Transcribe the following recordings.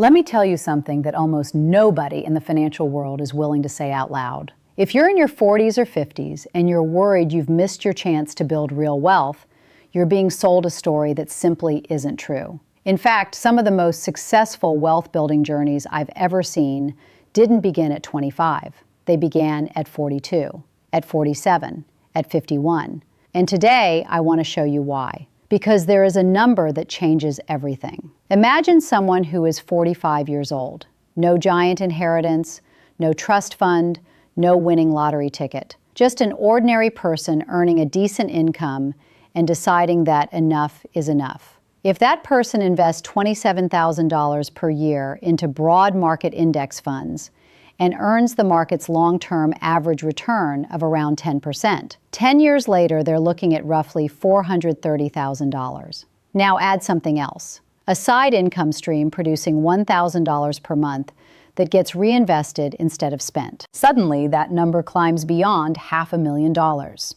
Let me tell you something that almost nobody in the financial world is willing to say out loud. If you're in your 40s or 50s and you're worried you've missed your chance to build real wealth, you're being sold a story that simply isn't true. In fact, some of the most successful wealth-building journeys I've ever seen didn't begin at 25. They began at 42, at 47, at 51. And today, I want to show you why. Because there is a number that changes everything. Imagine someone who is 45 years old. No giant inheritance, no trust fund, no winning lottery ticket. Just an ordinary person earning a decent income and deciding that enough is enough. If that person invests $27,000 per year into broad market index funds and earns the market's long-term average return of around 10%, 10 years later they're looking at roughly $430,000. Now add something else. A side income stream producing $1,000 per month that gets reinvested instead of spent. Suddenly, that number climbs beyond $500,000.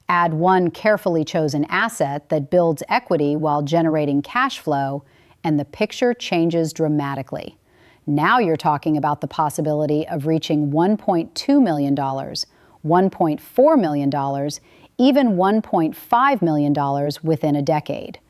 Add one carefully chosen asset that builds equity while generating cash flow, and the picture changes dramatically. Now you're talking about the possibility of reaching $1.2 million, $1.4 million, even $1.5 million within a decade.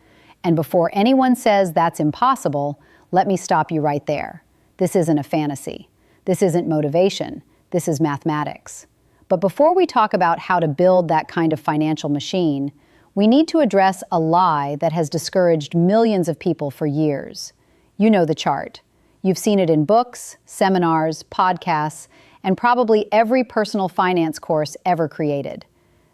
And before anyone says that's impossible, let me stop you right there. This isn't a fantasy. This isn't motivation. This is mathematics. But before we talk about how to build that kind of financial machine, we need to address a lie that has discouraged millions of people for years. You know the chart. You've seen it in books, seminars, podcasts, and probably every personal finance course ever created.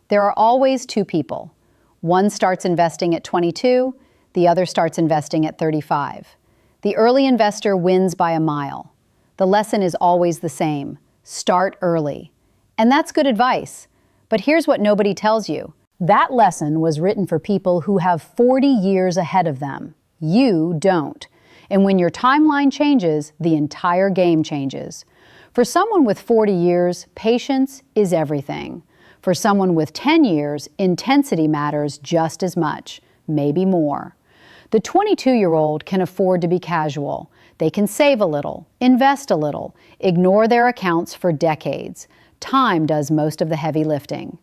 There are always two people. One starts investing at 22, the other starts investing at 35. The early investor wins by a mile. The lesson is always the same: start early. And that's good advice. But here's what nobody tells you. That lesson was written for people who have 40 years ahead of them. You don't. And when your timeline changes, the entire game changes. For someone with 40 years, patience is everything. For someone with 10 years, intensity matters just as much, maybe more. The 22-year-old can afford to be casual. They can save a little, invest a little, ignore their accounts for decades. Time does most of the heavy lifting.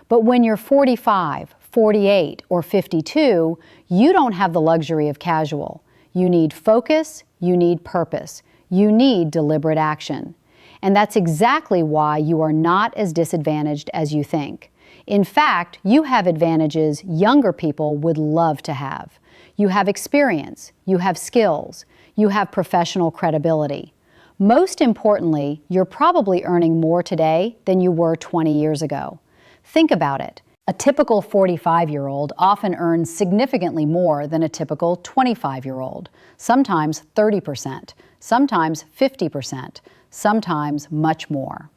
But when you're 45, 48, or 52, you don't have the luxury of casual. You need focus, you need purpose, you need deliberate action. And that's exactly why you are not as disadvantaged as you think. In fact, you have advantages younger people would love to have. You have experience, you have skills, you have professional credibility. Most importantly, you're probably earning more today than you were 20 years ago. Think about it. A typical 45-year-old often earns significantly more than a typical 25-year-old, sometimes 30%, sometimes 50%, sometimes much more.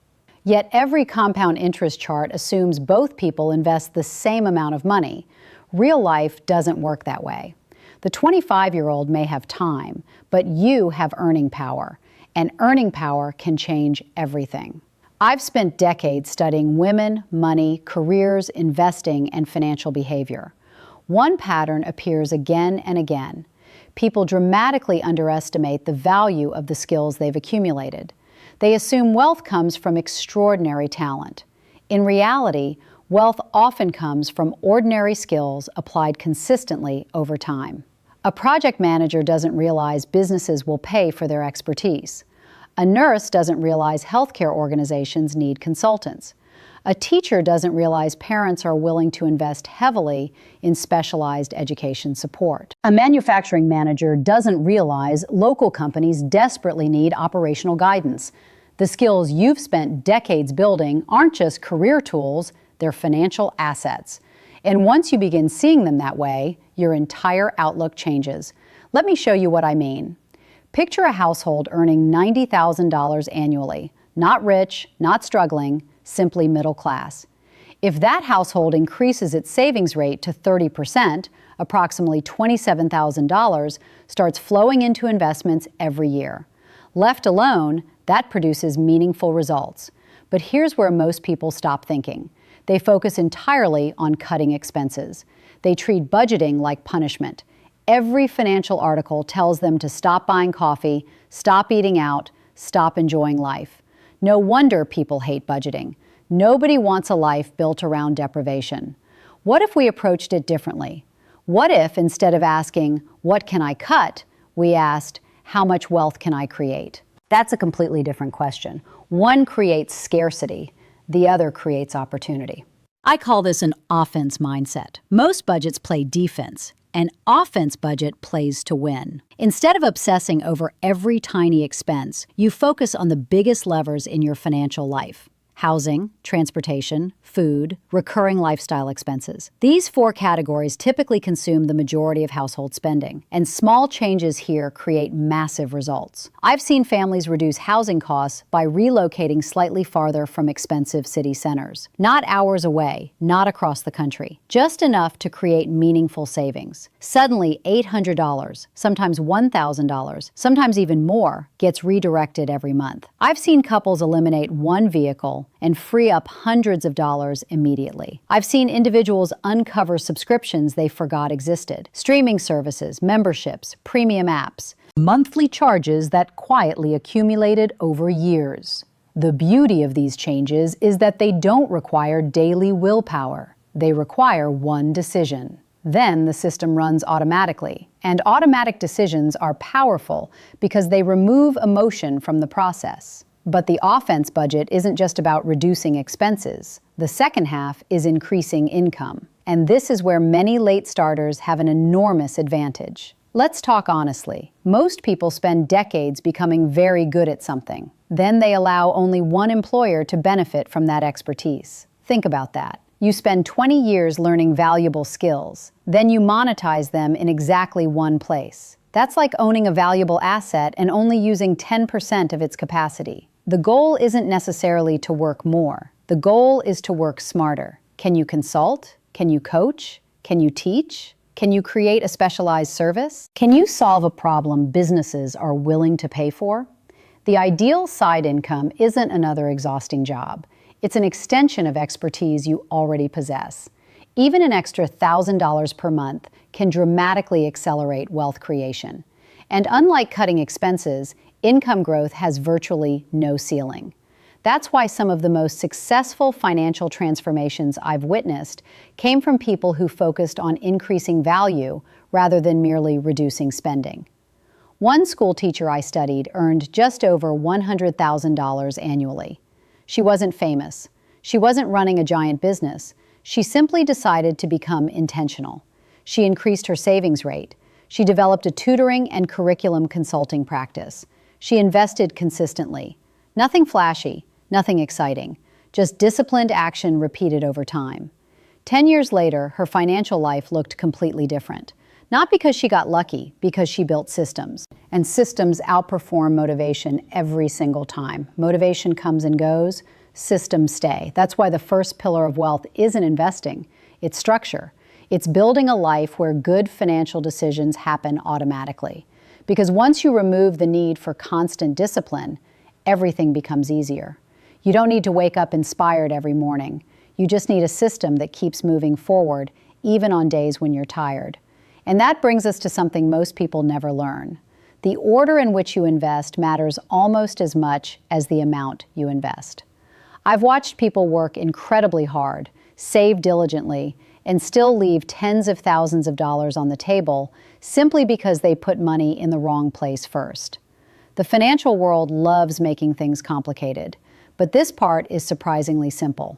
Yet every compound interest chart assumes both people invest the same amount of money. Real life doesn't work that way. The 25-year-old may have time, but you have earning power. And earning power can change everything. I've spent decades studying women, money, careers, investing, and financial behavior. One pattern appears again and again. People dramatically underestimate the value of the skills they've accumulated. They assume wealth comes from extraordinary talent. In reality, wealth often comes from ordinary skills applied consistently over time. A project manager doesn't realize businesses will pay for their expertise. A nurse doesn't realize healthcare organizations need consultants. A teacher doesn't realize parents are willing to invest heavily in specialized education support. A manufacturing manager doesn't realize local companies desperately need operational guidance. The skills you've spent decades building aren't just career tools, they're financial assets. And once you begin seeing them that way, your entire outlook changes. Let me show you what I mean. Picture a household earning $90,000 annually. Not rich, not struggling, simply middle class. If that household increases its savings rate to 30%, approximately $27,000 starts flowing into investments every year. Left alone, that produces meaningful results. But here's where most people stop thinking. They focus entirely on cutting expenses. They treat budgeting like punishment. Every financial article tells them to stop buying coffee, stop eating out, stop enjoying life. No wonder people hate budgeting. Nobody wants a life built around deprivation. What if we approached it differently? What if, instead of asking, "What can I cut?" we asked, "How much wealth can I create?" That's a completely different question. One creates scarcity, the other creates opportunity. I call this an offense mindset. Most budgets play defense. An offense budget plays to win. Instead of obsessing over every tiny expense, you focus on the biggest levers in your financial life: housing, transportation, food, recurring lifestyle expenses. These four categories typically consume the majority of household spending, and small changes here create massive results. I've seen families reduce housing costs by relocating slightly farther from expensive city centers. Not hours away, not across the country, just enough to create meaningful savings. Suddenly, $800, sometimes $1,000, sometimes even more, gets redirected every month. I've seen couples eliminate one vehicle and free up hundreds of dollars immediately. I've seen individuals uncover subscriptions they forgot existed: streaming services, memberships, premium apps, monthly charges that quietly accumulated over years. The beauty of these changes is that they don't require daily willpower. They require one decision. Then the system runs automatically. And automatic decisions are powerful because they remove emotion from the process. But the offense budget isn't just about reducing expenses. The second half is increasing income. And this is where many late starters have an enormous advantage. Let's talk honestly. Most people spend decades becoming very good at something. Then they allow only one employer to benefit from that expertise. Think about that. You spend 20 years learning valuable skills. Then you monetize them in exactly one place. That's like owning a valuable asset and only using 10% of its capacity. The goal isn't necessarily to work more. The goal is to work smarter. Can you consult? Can you coach? Can you teach? Can you create a specialized service? Can you solve a problem businesses are willing to pay for? The ideal side income isn't another exhausting job. It's an extension of expertise you already possess. Even an extra $1,000 per month can dramatically accelerate wealth creation. And unlike cutting expenses, income growth has virtually no ceiling. That's why some of the most successful financial transformations I've witnessed came from people who focused on increasing value rather than merely reducing spending. One school teacher I studied earned just over $100,000 annually. She wasn't famous. She wasn't running a giant business. She simply decided to become intentional. She increased her savings rate. She developed a tutoring and curriculum consulting practice. She invested consistently. Nothing flashy, nothing exciting, just disciplined action repeated over time. 10 years later, her financial life looked completely different. Not because she got lucky, because she built systems. And systems outperform motivation every single time. Motivation comes and goes, systems stay. That's why the first pillar of wealth isn't investing, it's structure. It's building a life where good financial decisions happen automatically. Because once you remove the need for constant discipline, everything becomes easier. You don't need to wake up inspired every morning. You just need a system that keeps moving forward, even on days when you're tired. And that brings us to something most people never learn. The order in which you invest matters almost as much as the amount you invest. I've watched people work incredibly hard, save diligently, and still leave tens of thousands of dollars on the table simply because they put money in the wrong place first. The financial world loves making things complicated, but this part is surprisingly simple.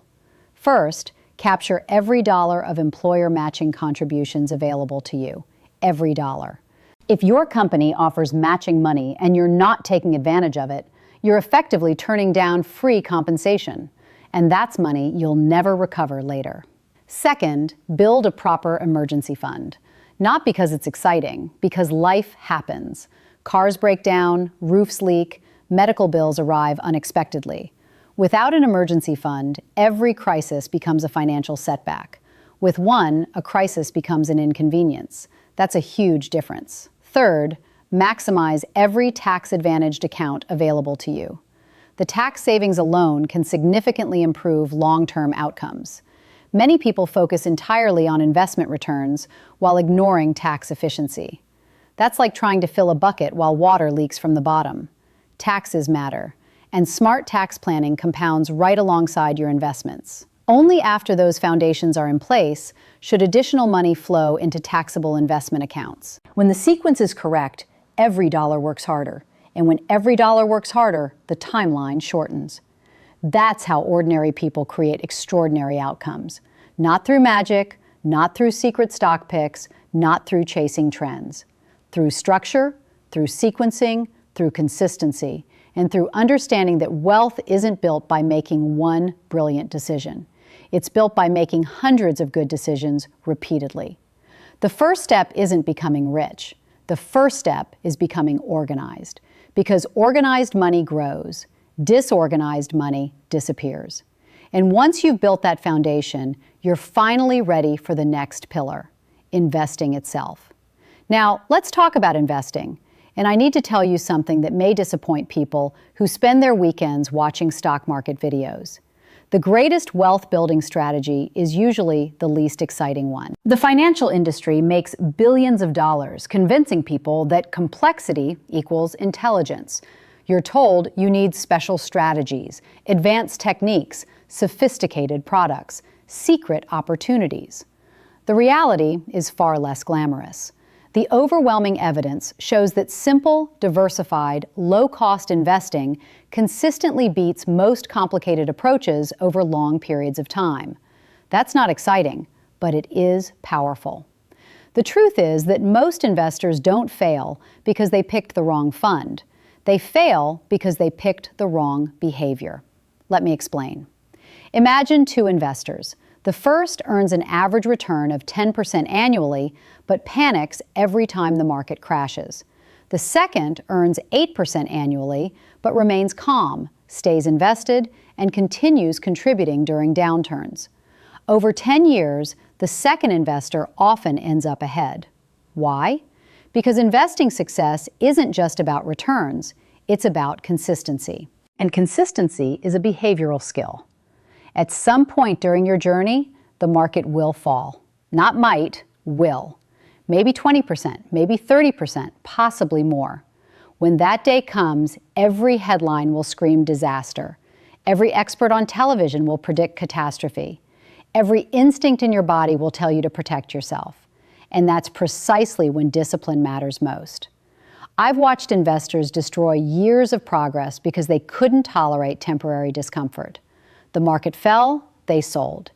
First, capture every dollar of employer matching contributions available to you. Every dollar. If your company offers matching money and you're not taking advantage of it, you're effectively turning down free compensation. And that's money you'll never recover later. Second, build a proper emergency fund. Not because it's exciting, because life happens. Cars break down, roofs leak, medical bills arrive unexpectedly. Without an emergency fund, every crisis becomes a financial setback. With one, a crisis becomes an inconvenience. That's a huge difference. Third, maximize every tax-advantaged account available to you. The tax savings alone can significantly improve long-term outcomes. Many people focus entirely on investment returns while ignoring tax efficiency. That's like trying to fill a bucket while water leaks from the bottom. Taxes matter, and smart tax planning compounds right alongside your investments. Only after those foundations are in place should additional money flow into taxable investment accounts. When the sequence is correct, every dollar works harder. And when every dollar works harder, the timeline shortens. That's how ordinary people create extraordinary outcomes. Not through magic, not through secret stock picks, not through chasing trends. Through structure, through sequencing, through consistency, and through understanding that wealth isn't built by making one brilliant decision. It's built by making hundreds of good decisions repeatedly. The first step isn't becoming rich. The first step is becoming organized, because organized money grows, disorganized money disappears. And once you've built that foundation, you're finally ready for the next pillar, investing itself. Now, let's talk about investing. And I need to tell you something that may disappoint people who spend their weekends watching stock market videos. The greatest wealth-building strategy is usually the least exciting one. The financial industry makes billions of dollars convincing people that complexity equals intelligence. You're told you need special strategies, advanced techniques, sophisticated products, secret opportunities. The reality is far less glamorous. The overwhelming evidence shows that simple, diversified, low-cost investing consistently beats most complicated approaches over long periods of time. That's not exciting, but it is powerful. The truth is that most investors don't fail because they picked the wrong fund. They fail because they picked the wrong behavior. Let me explain. Imagine two investors. The first earns an average return of 10% annually, but panics every time the market crashes. The second earns 8% annually, but remains calm, stays invested, and continues contributing during downturns. Over 10 years, the second investor often ends up ahead. Why? Because investing success isn't just about returns, it's about consistency. And consistency is a behavioral skill. At some point during your journey, the market will fall. Not might, will. Maybe 20%, maybe 30%, possibly more. When that day comes, every headline will scream disaster. Every expert on television will predict catastrophe. Every instinct in your body will tell you to protect yourself. And that's precisely when discipline matters most. I've watched investors destroy years of progress because they couldn't tolerate temporary discomfort. The market fell, they sold.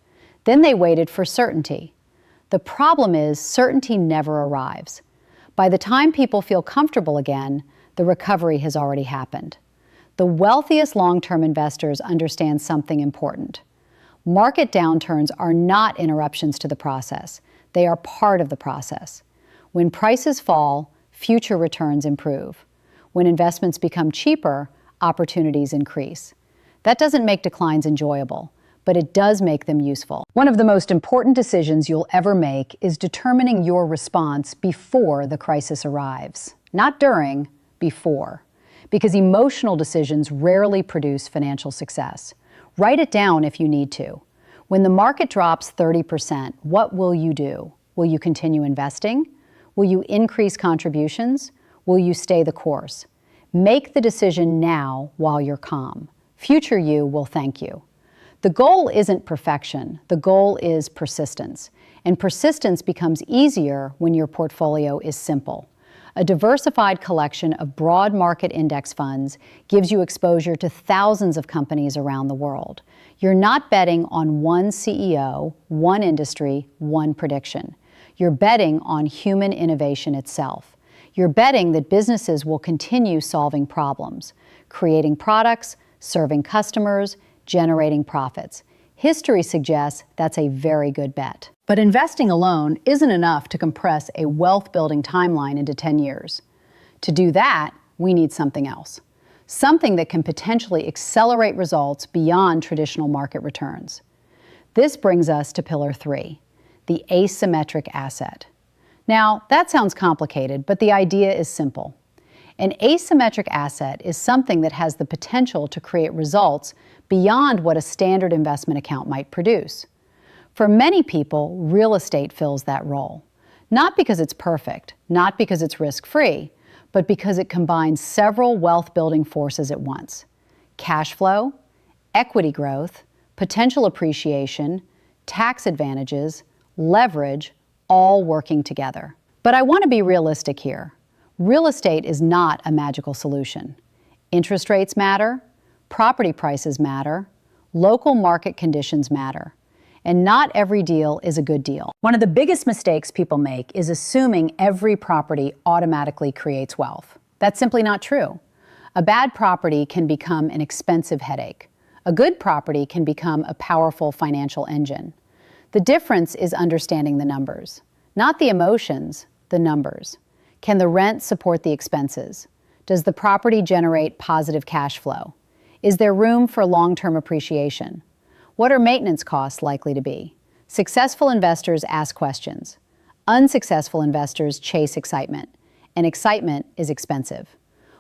Then they waited for certainty. The problem is certainty never arrives. By the time people feel comfortable again, the recovery has already happened. The wealthiest long-term investors understand something important. Market downturns are not interruptions to the process. They are part of the process. When prices fall, future returns improve. When investments become cheaper, opportunities increase. That doesn't make declines enjoyable, but it does make them useful. One of the most important decisions you'll ever make is determining your response before the crisis arrives. Not during, before. Because emotional decisions rarely produce financial success. Write it down if you need to. When the market drops 30%, what will you do? Will you continue investing? Will you increase contributions? Will you stay the course? Make the decision now while you're calm. Future you will thank you. The goal isn't perfection. The goal is persistence. And persistence becomes easier when your portfolio is simple. A diversified collection of broad market index funds gives you exposure to thousands of companies around the world. You're not betting on one CEO, one industry, one prediction. You're betting on human innovation itself. You're betting that businesses will continue solving problems, creating products, serving customers, generating profits. History suggests that's a very good bet. But investing alone isn't enough to compress a wealth-building timeline into 10 years. To do that, we need something else. Something that can potentially accelerate results beyond traditional market returns. This brings us to Pillar 3, the asymmetric asset. Now, that sounds complicated, but the idea is simple. An asymmetric asset is something that has the potential to create results beyond what a standard investment account might produce. For many people, real estate fills that role. Not because it's perfect, not because it's risk-free, but because it combines several wealth-building forces at once: cash flow, equity growth, potential appreciation, tax advantages, leverage, all working together. But I want to be realistic here. Real estate is not a magical solution. Interest rates matter, property prices matter, local market conditions matter, and not every deal is a good deal. One of the biggest mistakes people make is assuming every property automatically creates wealth. That's simply not true. A bad property can become an expensive headache. A good property can become a powerful financial engine. The difference is understanding the numbers. Not the emotions, the numbers. Can the rent support the expenses? Does the property generate positive cash flow? Is there room for long-term appreciation? What are maintenance costs likely to be? Successful investors ask questions. Unsuccessful investors chase excitement, and excitement is expensive.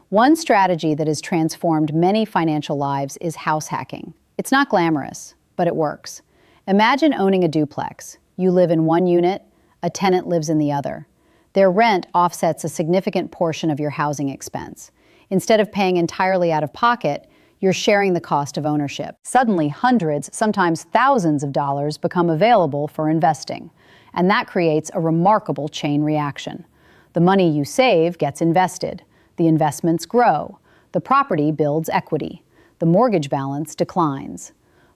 One strategy that has transformed many financial lives is house hacking. It's not glamorous, but it works. Imagine owning a duplex. You live in one unit, a tenant lives in the other. Their rent offsets a significant portion of your housing expense. Instead of paying entirely out of pocket, you're sharing the cost of ownership. Suddenly, hundreds, sometimes thousands of dollars become available for investing, and that creates a remarkable chain reaction. The money you save gets invested. The investments grow. The property builds equity. The mortgage balance declines.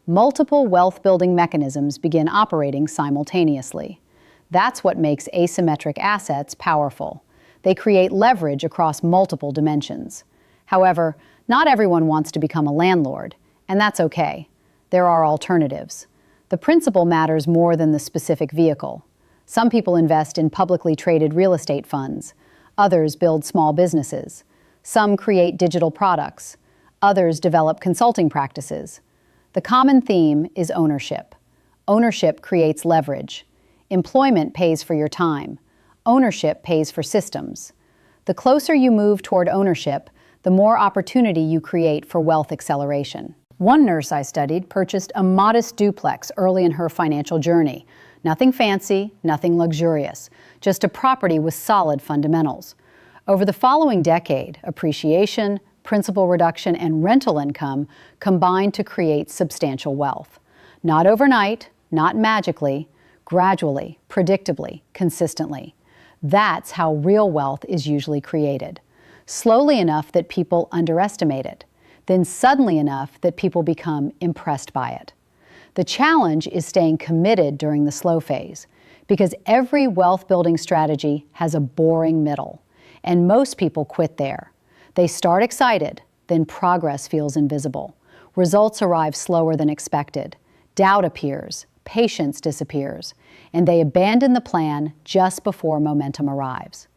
Multiple wealth-building mechanisms begin operating simultaneously. That's what makes asymmetric assets powerful. They create leverage across multiple dimensions. However, not everyone wants to become a landlord, and that's okay. There are alternatives. The principle matters more than the specific vehicle. Some people invest in publicly traded real estate funds. Others build small businesses. Some create digital products. Others develop consulting practices. The common theme is ownership. Ownership creates leverage. Employment pays for your time. Ownership pays for systems. The closer you move toward ownership, the more opportunity you create for wealth acceleration. One nurse I studied purchased a modest duplex early in her financial journey. Nothing fancy, nothing luxurious, just a property with solid fundamentals. Over the following decade, appreciation, principal reduction, and rental income combined to create substantial wealth. Not overnight, not magically, gradually, predictably, consistently. That's how real wealth is usually created. Slowly enough that people underestimate it, then suddenly enough that people become impressed by it. The challenge is staying committed during the slow phase, because every wealth-building strategy has a boring middle, and most people quit there. They start excited, then progress feels invisible. Results arrive slower than expected. Doubt appears, patience disappears, and they abandon the plan just before momentum arrives.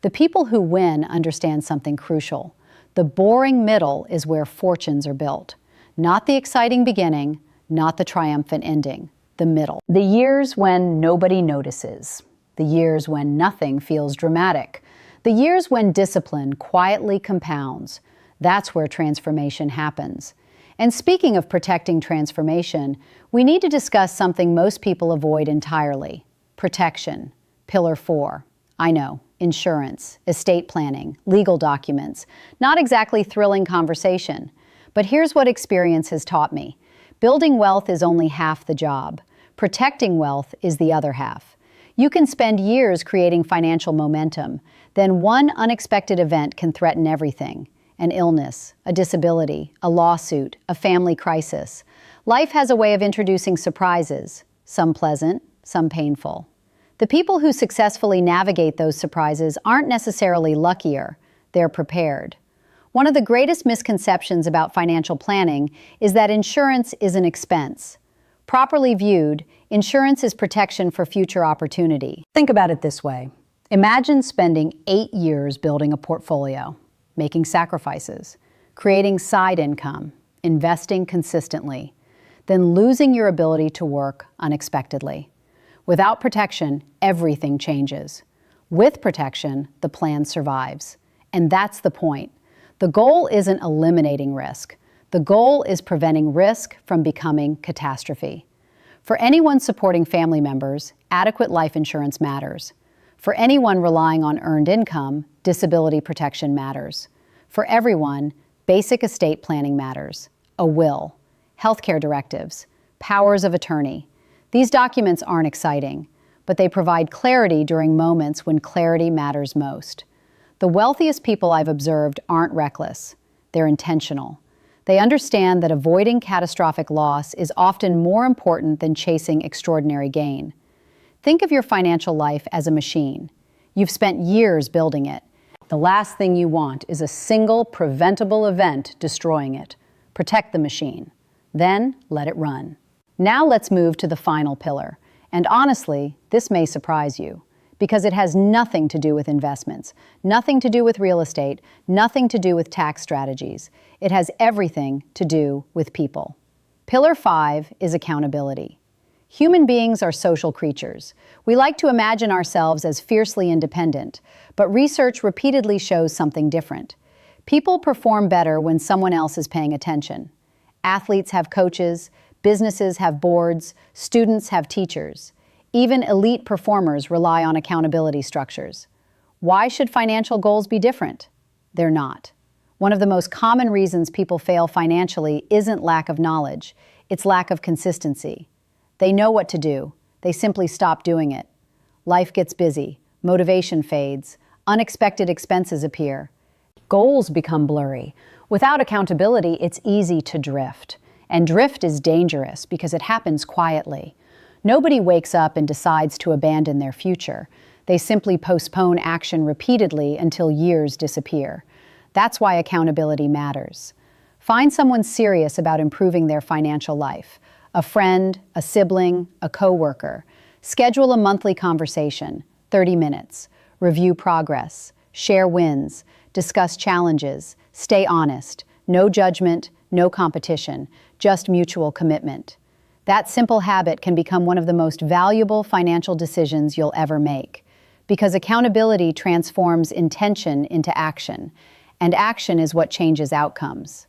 The people who win understand something crucial. The boring middle is where fortunes are built. Not the exciting beginning, not the triumphant ending, the middle. The years when nobody notices. The years when nothing feels dramatic. The years when discipline quietly compounds. That's where transformation happens. And speaking of protecting transformation, we need to discuss something most people avoid entirely: protection. Pillar 4. I know. Insurance, estate planning, legal documents. Not exactly thrilling conversation. But here's what experience has taught me. Building wealth is only half the job. Protecting wealth is the other half. You can spend years creating financial momentum. Then one unexpected event can threaten everything. An illness, a disability, a lawsuit, a family crisis. Life has a way of introducing surprises, some pleasant, some painful. The people who successfully navigate those surprises aren't necessarily luckier, they're prepared. One of the greatest misconceptions about financial planning is that insurance is an expense. Properly viewed, insurance is protection for future opportunity. Think about it this way. Imagine spending 8 years building a portfolio, making sacrifices, creating side income, investing consistently, then losing your ability to work unexpectedly. Without protection, everything changes. With protection, the plan survives. And that's the point. The goal isn't eliminating risk. The goal is preventing risk from becoming catastrophe. For anyone supporting family members, adequate life insurance matters. For anyone relying on earned income, disability protection matters. For everyone, basic estate planning matters. A will, healthcare directives, powers of attorney. These documents aren't exciting, but they provide clarity during moments when clarity matters most. The wealthiest people I've observed aren't reckless. They're intentional. They understand that avoiding catastrophic loss is often more important than chasing extraordinary gain. Think of your financial life as a machine. You've spent years building it. The last thing you want is a single preventable event destroying it. Protect the machine. Then let it run. Now let's move to the final pillar. And honestly, this may surprise you, because it has nothing to do with investments, nothing to do with real estate, nothing to do with tax strategies. It has everything to do with people. Pillar 5 is accountability. Human beings are social creatures. We like to imagine ourselves as fiercely independent, but research repeatedly shows something different. People perform better when someone else is paying attention. Athletes have coaches, businesses have boards, students have teachers. Even elite performers rely on accountability structures. Why should financial goals be different? They're not. One of the most common reasons people fail financially isn't lack of knowledge, it's lack of consistency. They know what to do, they simply stop doing it. Life gets busy, motivation fades, unexpected expenses appear. Goals become blurry. Without accountability, it's easy to drift. And drift is dangerous because it happens quietly. Nobody wakes up and decides to abandon their future. They simply postpone action repeatedly until years disappear. That's why accountability matters. Find someone serious about improving their financial life. A friend, a sibling, a coworker. Schedule a monthly conversation, 30 minutes. Review progress, share wins, discuss challenges, stay honest. No judgment, no competition, just mutual commitment. That simple habit can become one of the most valuable financial decisions you'll ever make, because accountability transforms intention into action, and action is what changes outcomes.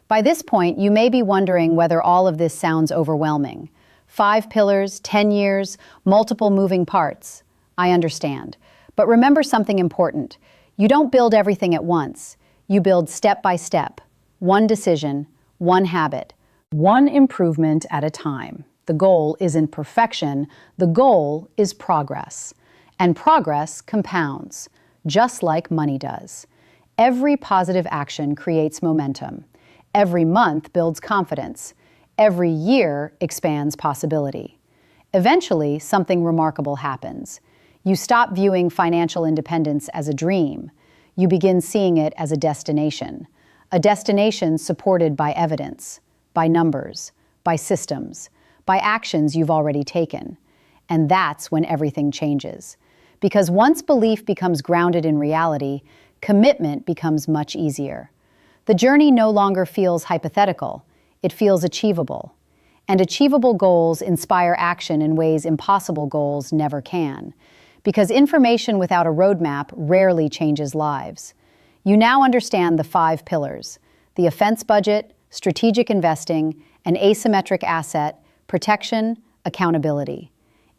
By this point, you may be wondering whether all of this sounds overwhelming. 5 pillars, 10 years, multiple moving parts. I understand. But remember something important. You don't build everything at once. You build step by step, one decision, one habit, one improvement at a time. The goal isn't perfection, the goal is progress. And progress compounds, just like money does. Every positive action creates momentum. Every month builds confidence. Every year expands possibility. Eventually, something remarkable happens. You stop viewing financial independence as a dream. You begin seeing it as a destination supported by evidence, by numbers, by systems, by actions you've already taken. And that's when everything changes. Because once belief becomes grounded in reality, commitment becomes much easier. The journey no longer feels hypothetical, it feels achievable. And achievable goals inspire action in ways impossible goals never can. Because information without a roadmap rarely changes lives. You now understand the 5 pillars: the offense budget, strategic investing, an asymmetric asset, protection, accountability.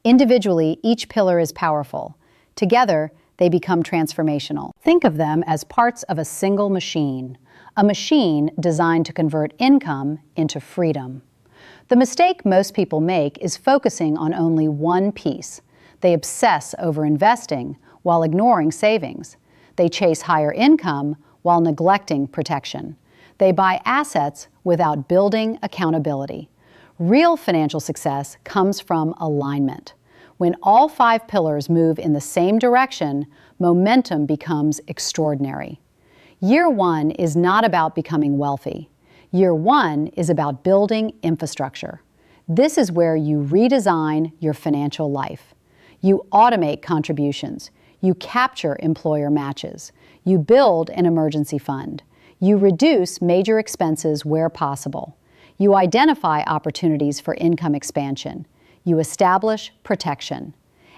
Individually, each pillar is powerful. Together, they become transformational. Think of them as parts of a single machine, a machine designed to convert income into freedom. The mistake most people make is focusing on only one piece. They obsess over investing while ignoring savings. They chase higher income while neglecting protection. They buy assets without building accountability. Real financial success comes from alignment. When all 5 pillars move in the same direction, momentum becomes extraordinary. Year 1 is not about becoming wealthy. Year 1 is about building infrastructure. This is where you redesign your financial life. You automate contributions. You capture employer matches. You build an emergency fund. You reduce major expenses where possible. You identify opportunities for income expansion. You establish protection.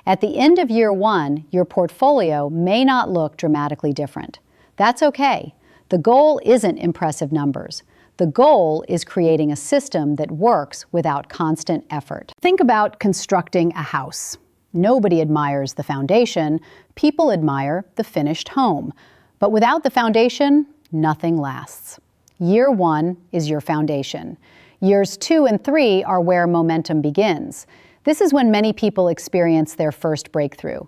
At the end of year 1, your portfolio may not look dramatically different. That's okay. The goal isn't impressive numbers. The goal is creating a system that works without constant effort. Think about constructing a house. Nobody admires the foundation. People admire the finished home. But without the foundation, nothing lasts. Year 1 is your foundation. Years 2 and 3 are where momentum begins. This is when many people experience their first breakthrough.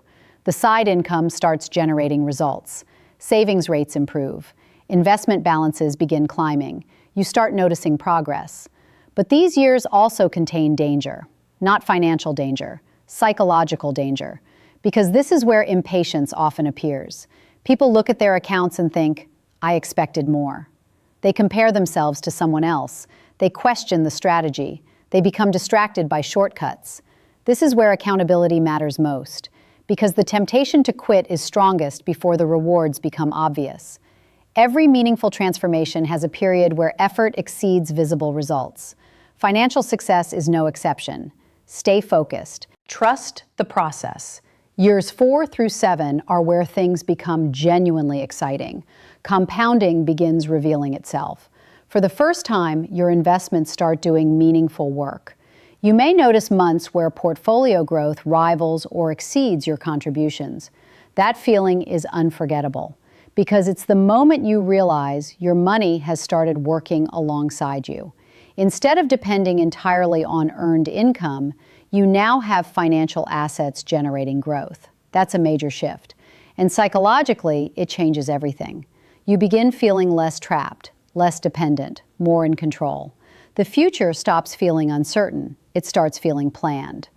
The side income starts generating results. Savings rates improve. Investment balances begin climbing. You start noticing progress. But these years also contain danger. Not financial danger, psychological danger. Because this is where impatience often appears. People look at their accounts and think, I expected more. They compare themselves to someone else. They question the strategy. They become distracted by shortcuts. This is where accountability matters most, because the temptation to quit is strongest before the rewards become obvious. Every meaningful transformation has a period where effort exceeds visible results. Financial success is no exception. Stay focused. Trust the process. Years 4 through 7 are where things become genuinely exciting. Compounding begins revealing itself. For the first time, your investments start doing meaningful work. You may notice months where portfolio growth rivals or exceeds your contributions. That feeling is unforgettable, because it's the moment you realize your money has started working alongside you. Instead of depending entirely on earned income, you now have financial assets generating growth. That's a major shift. And psychologically, it changes everything. You begin feeling less trapped, less dependent, more in control. The future stops feeling uncertain. It starts feeling planned.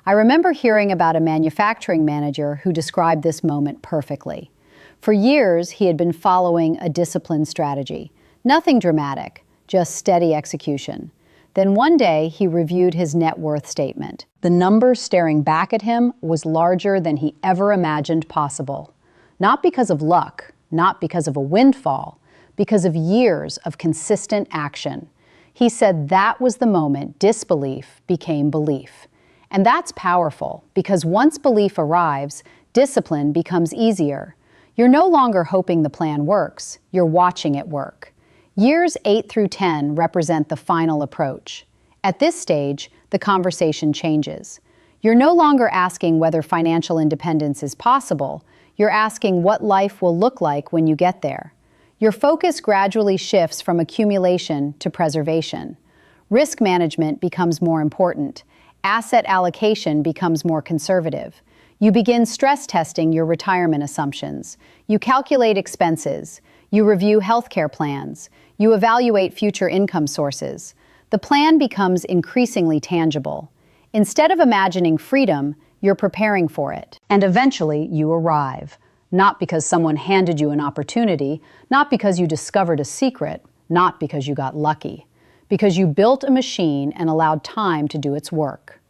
I remember hearing about a manufacturing manager who described this moment perfectly. For years, he had been following a disciplined strategy. Nothing dramatic, just steady execution. Then one day, he reviewed his net worth statement. The number staring back at him was larger than he ever imagined possible. Not because of luck, not because of a windfall, because of years of consistent action. He said that was the moment disbelief became belief. And that's powerful, because once belief arrives, discipline becomes easier. You're no longer hoping the plan works, you're watching it work. Years 8 through 10 represent the final approach. At this stage, the conversation changes. You're no longer asking whether financial independence is possible, you're asking what life will look like when you get there. Your focus gradually shifts from accumulation to preservation. Risk management becomes more important. Asset allocation becomes more conservative. You begin stress testing your retirement assumptions. You calculate expenses. You review healthcare plans. You evaluate future income sources. The plan becomes increasingly tangible. Instead of imagining freedom, you're preparing for it. And eventually, you arrive. Not because someone handed you an opportunity, not because you discovered a secret, not because you got lucky. Because you built a machine and allowed time to do its work.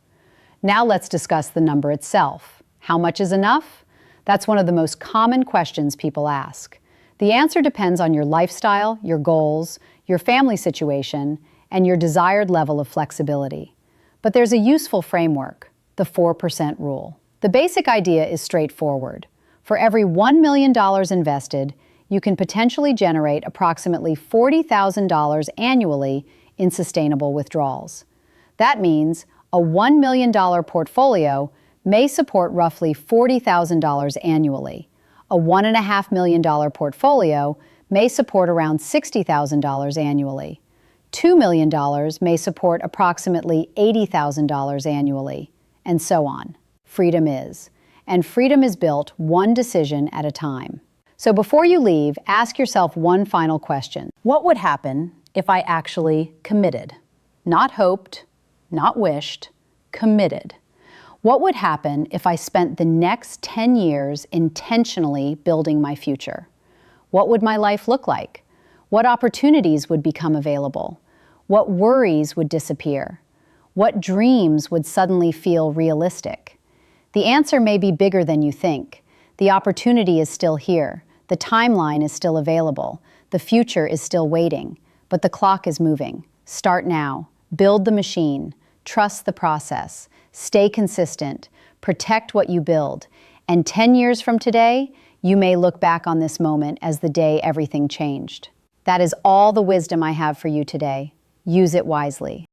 Now let's discuss the number itself. How much is enough? That's one of the most common questions people ask. The answer depends on your lifestyle, your goals, your family situation, and your desired level of flexibility. But there's a useful framework, the 4% rule. The basic idea is straightforward. For every $1 million invested, you can potentially generate approximately $40,000 annually in sustainable withdrawals. That means a $1 million portfolio may support roughly $40,000 annually. A $1.5 million portfolio may support around $60,000 annually. $2 million may support approximately $80,000 annually, and so on. Freedom is. And freedom is built one decision at a time. So before you leave, ask yourself one final question. What would happen if I actually committed? Not hoped, not wished, committed. What would happen if I spent the next 10 years intentionally building my future? What would my life look like? What opportunities would become available? What worries would disappear? What dreams would suddenly feel realistic? The answer may be bigger than you think. The opportunity is still here. The timeline is still available. The future is still waiting. But the clock is moving. Start now. Build the machine. Trust the process. Stay consistent. Protect what you build. And 10 years from today, you may look back on this moment as the day everything changed. That is all the wisdom I have for you today. Use it wisely.